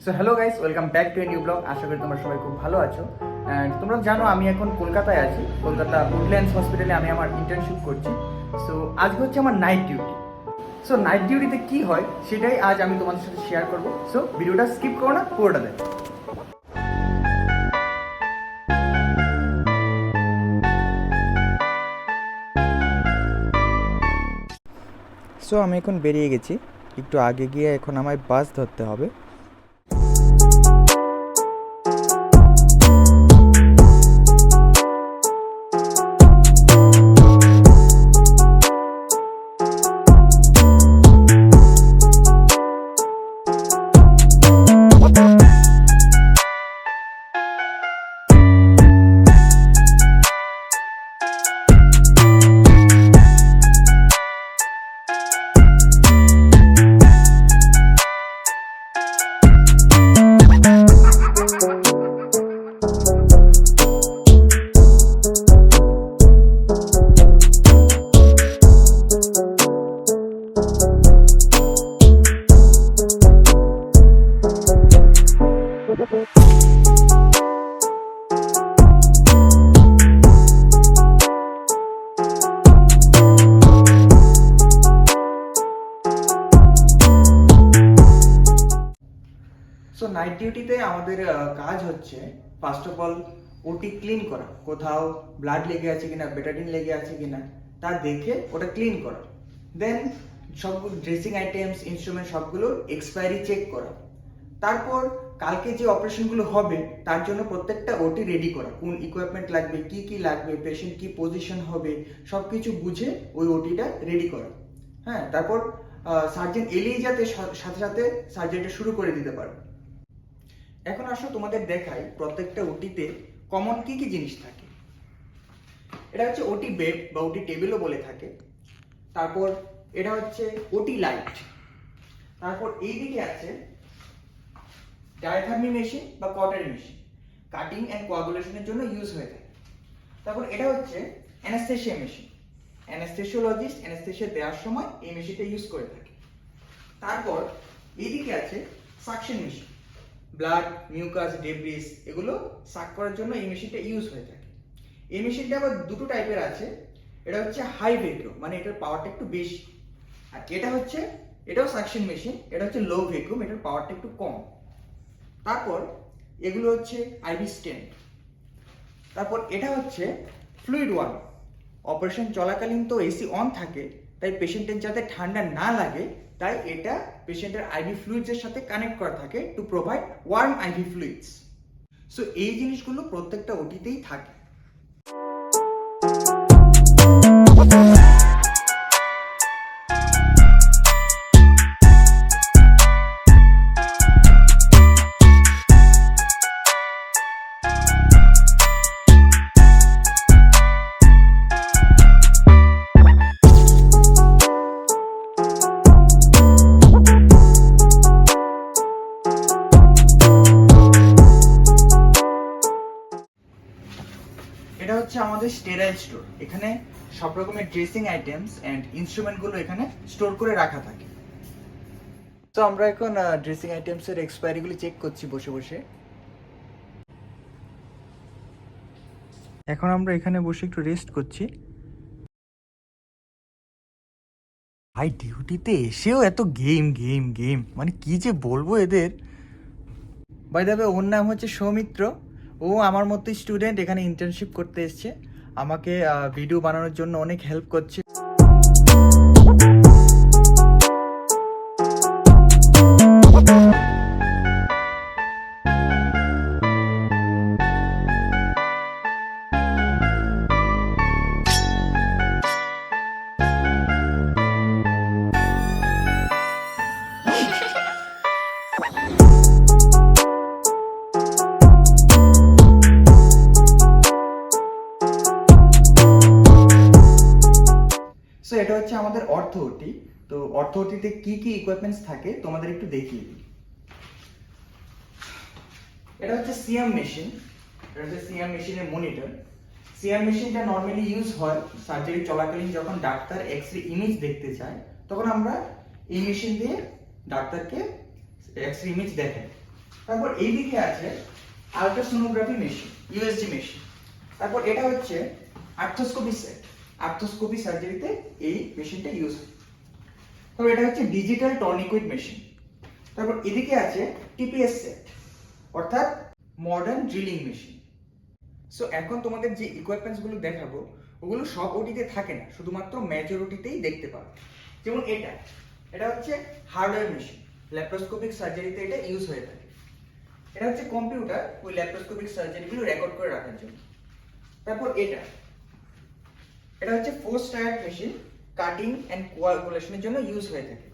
So hello guys, welcome back to a new blog. আশা করি তোমরা সবাই খুব ভালো আছো। অ্যান্ড তোমরা জানো আমি এখন কলকাতায় আছি। কলকাতা উডল্যান্ডস হসপিটালে আমি আমার ইন্টার্নশিপ করছি। সো আজকে হচ্ছে আমার নাইট ডিউটি। সো নাইট ডিউটিতে কী হয় সেটাই আজ আমি তোমাদের সাথে শেয়ার করবো। সো ভিডিওটা স্কিপ করো না, পুরোটা দেখো। সো আমি এখন বেরিয়ে গেছি, একটু আগে গিয়ে এখন আমায় বাস ধরতে হবে। সো নাইট ডিউটিতে আমাদের কাজ হচ্ছে ফার্স্ট অফ অল ওটি ক্লিন করা, কোথাও ব্লাড লেগে আছে কিনা, বেটাডিন লেগে আছে কিনা তা দেখে ওটা ক্লিন করা। দেন সবগুলো ড্রেসিং আইটেমস, ইনস্ট্রুমেন্ট সবগুলোর এক্সপায়ারি চেক করা। তারপর কালকে যে অপারেশনগুলো হবে তার জন্য প্রত্যেকটা ওটি রেডি করা, কোন ইকুইপমেন্ট লাগবে, কি কি লাগবে, পেশেন্ট কি পজিশন হবে, সব কিছু বুঝে ওই ওটিটা রেডি করা। হ্যাঁ, তারপর সার্জন এলেই যাতে সাথে সাথে সার্জারিটা শুরু করে দিতে পারে। এখন আসো তোমাদের দেখাই প্রত্যেকটা ওটিতে কমন কি কি জিনিস থাকে। এটা হচ্ছে ওটি বেড বা ওটি টেবিলও বলে থাকে। তারপর এটা হচ্ছে ওটি লাইট। তারপর এইদিকে আছে ডায়াথার্মি মেশিন বা কটারি মেশিন, কাটিং অ্যান্ড কোয়াগুলেশনের জন্য ইউজ হয়ে থাকে। তারপর এটা হচ্ছে অ্যানাস্থেশিয়া মেশিন। অ্যানাস্থেশিওলজিস্ট অ্যানাস্থেশিয়া দেওয়ার সময় এই মেশিনটা ইউজ করে থাকে। তারপর এইদিকে আছে suction machine. Blood, mucus, debris এগুলো সাক করার জন্য এই মেশিনটা ইউজ হয়ে থাকে। এই মেশিনটা আবার দুটো টাইপের আছে। এটা হচ্ছে হাই ভ্যাকুয়াম, মানে এটার পাওয়ারটা একটু বেশি। আর এটাও সাকশন মেশিন, এটা হচ্ছে লো ভ্যাকুয়াম, এটার পাওয়ারটা একটু কম। তারপর এগুলো হচ্ছে আইভি স্টেন্ট। তারপর এটা হচ্ছে ফ্লুইড ওয়ার্ম। অপারেশন চলাকালীন তো এসি অন থাকে, তাই পেশেন্টের যাতে ঠান্ডা না লাগে তাই এটা পেশেন্টের আইভি ফ্লুইডসের সাথে কানেক্ট করা থাকে to provide warm IV fluids. So এই জিনিসগুলো প্রত্যেকটা ওটিতেই থাকে। এটা হচ্ছে আমাদের স্টেরাইল স্টোর। এখানে সব রকমের ড্রেসিং আইটেমস এন্ড ইনস্ট্রুমেন্টগুলো এখানে স্টোর করে রাখা থাকে। তো আমরা এখন ড্রেসিং আইটেমস এর এক্সপায়ারিগুলো চেক করছি বসে বসে। এখন আমরা এখানে বসে একটু রেস্ট করছি। ভাই ডিউটিতে এসেও এত গেম গেম গেম, মানে কি যে বলবো এদের। বাই দ্য ওয়ে, ওর নাম হচ্ছে সৌমিত্র। ও আমার মতোই স্টুডেন্ট, এখানে ইন্টার্নশিপ করতে এসছে। আমাকে ভিডিও বানানোর জন্য অনেক হেল্প করছে। সো এটা হচ্ছে আমাদের অর্থ ওটি। তো অর্থ ওটিতে কি কি ইকুইপমেন্টস থাকে তোমাদের একটু দেখিয়ে দিই। এটা হচ্ছে সিএম মেশিন। এটা হচ্ছে সিএম মেশিনের মনিটর। সিএম মেশিনটা নর্মালি ইউজ হয় সার্জারি চলাকালীন, যখন ডাক্তার এক্সরে ইমেজ দেখতে চায় তখন আমরা এই মেশিন দিয়ে ডাক্তারকে এক্সরে ইমেজ দেখাই। তারপর এইদিকে আছে আল্ট্রাসোনোগ্রাফি মেশিন, ইউএসজি মেশিন। তারপর এটা হচ্ছে আর্থ্রোস্কোপি সেট, আর্থ্রোস্কোপি সার্জারিতে এই মেশিনটা ইউজ হয়। তারপর এটা হচ্ছে ডিজিটাল টর্নিকুইট মেশিন। তারপর এদিকে আছে টিপিএস সেট, অর্থাৎ মডার্ন ড্রিলিং মেশিন। সো এখন তোমাদের যে ইকুইপমেন্টস গুলো দেখাবো ওগুলো সব ওটিতে থাকে না, শুধুমাত্র মেজর ওটিতেই দেখতে পাবে। যেমন এটা হচ্ছে হার্ডওয়্যার মেশিন, ল্যাপ্রোস্কোপিক সার্জারিতে এটা ইউজ হয়ে থাকে। এটা হচ্ছে কম্পিউটার ওই ল্যাপ্রোস্কোপিক সার্জারিগুলো রেকর্ড করে রাখার জন্য। তারপর এটা হচ্ছে force tyre machine, cutting and কোয়াগুলেশনের জন্য ইউজ হয়ে থাকে।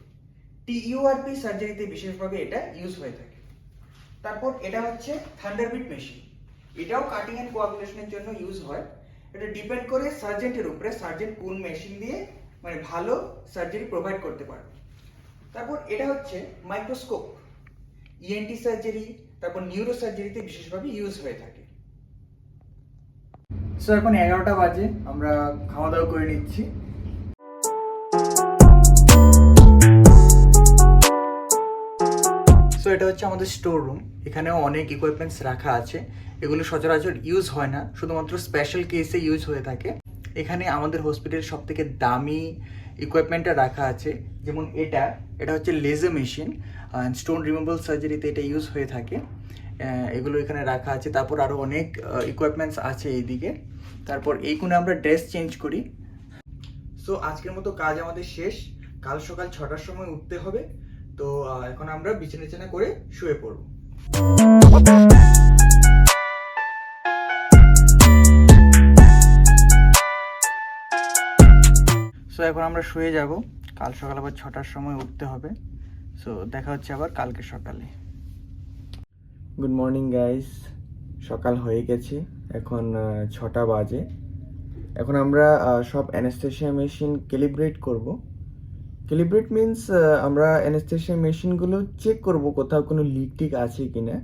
টিইউআরপি সার্জারিতে বিশেষভাবে এটা ইউজ হয়ে থাকে। তারপর এটা হচ্ছে থান্ডারবিট মেশিন, এটাও কাটিং এন্ড কোয়াগুলেশনের জন্য ইউজ হয়। এটা ডিপেন্ড করে সার্জেন্টের উপরে, সার্জেন্ট কোন মেশিন দিয়ে মানে ভালো সার্জারি প্রোভাইড করতে পারবে। তারপর এটা হচ্ছে মাইক্রোস্কোপ, ইএনটি সার্জারি, তারপর নিউরো সার্জারিতে বিশেষভাবে ইউজ হয়ে থাকে। সো এখন 11টা বাজে, আমরা খাওয়া দাওয়া করে নিচ্ছি। সো এটা হচ্ছে আমাদের স্টোর রুম, এখানেও অনেক ইকুইপমেন্টস রাখা আছে। এগুলো সচরাচর ইউজ হয় না, শুধুমাত্র স্পেশাল কেসে ইউজ হয়ে থাকে। এখানে আমাদের হসপিটালের সব থেকে দামি ইকুইপমেন্টটা রাখা আছে। যেমন এটা হচ্ছে লেজার মেশিন, স্টোন রিমুভাল সার্জারিতে এটা ইউজ হয়ে থাকে। এগুলো এখানে রাখা আছে। তারপর আরও অনেক ইকুইপমেন্টস আছে এইদিকে। তারপর এই কোণে আমরা ড্রেস চেঞ্জ করি। সো আজকের মতো কাজ আমাদের শেষ, কাল সকাল 6টার সময় উঠতে হবে। তো এখন আমরা বিছানা করে শুয়ে পড়ব। সো এখন আমরা শুয়ে যাব, কাল সকাল আবার 6টার সময় উঠতে হবে। সো দেখা হচ্ছে আবার কালকে সকালে। গুড মর্নিং গাইস, সকাল হয়ে গেছে, এখন 6টা বাজে। এখন আমরা সব অ্যানেস্থেশিয়া মেশিন ক্যালিব্রেট করব। ক্যালিব্রেট মিনস আমরা অ্যানেস্থেশিয়া মেশিনগুলো চেক করব কোথাও কোনো লিক টিক আছে কিনা।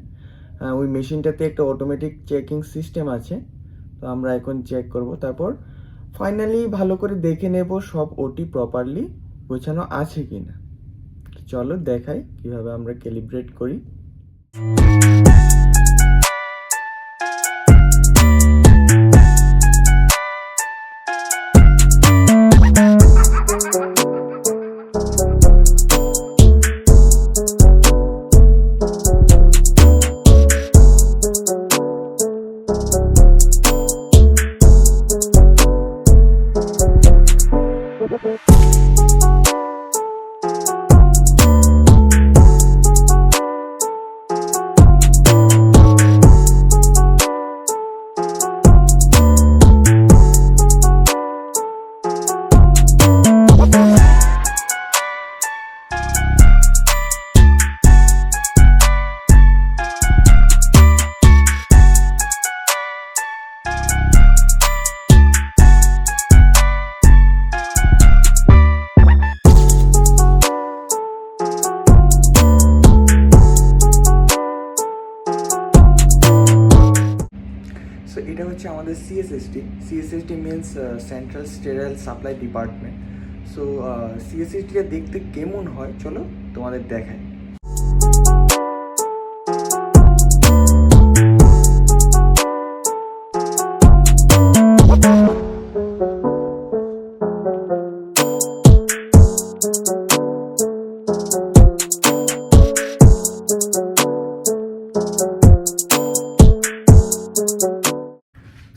ওই মেশিনটাতে একটা অটোমেটিক চেকিং সিস্টেম আছে, তো আমরা এখন চেক করব। তারপর ফাইনালি ভালো করে দেখে নেব সব ওটি প্রপারলি গোছানো আছে কিনা। চলো দেখাই কিভাবে আমরা ক্যালিব্রেট করি। সো এটা হচ্ছে আমাদের CSST means central sterile supply department. So সিএসএসটিটা দেখতে কেমন হয় চলো তোমাদের দেখাই।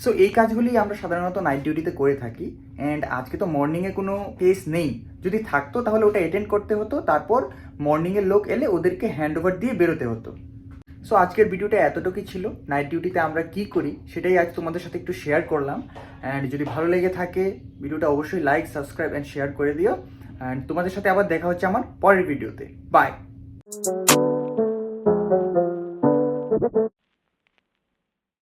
সো এই কাজগুলি আমরা সাধারণত নাইট ডিউটিতে করে থাকি। অ্যান্ড আজকে তো মর্নিংয়ে কোনো কেস নেই, যদি থাকতো তাহলে ওটা অ্যাটেন্ড করতে হতো, তারপর মর্নিংয়ের লোক এলে ওদেরকে হ্যান্ড ওভার দিয়ে বেরোতে হতো। সো আজকের ভিডিওটা এতটুকুই ছিল, নাইট ডিউটিতে আমরা কি করি সেটাই আজ তোমাদের সাথে একটু শেয়ার করলাম। অ্যান্ড যদি ভালো লেগে থাকে ভিডিওটা অবশ্যই লাইক, সাবস্ক্রাইব অ্যান্ড শেয়ার করে দিও। অ্যান্ড তোমাদের সাথে আবার দেখা হচ্ছে আমার পরের ভিডিওতে। বাই।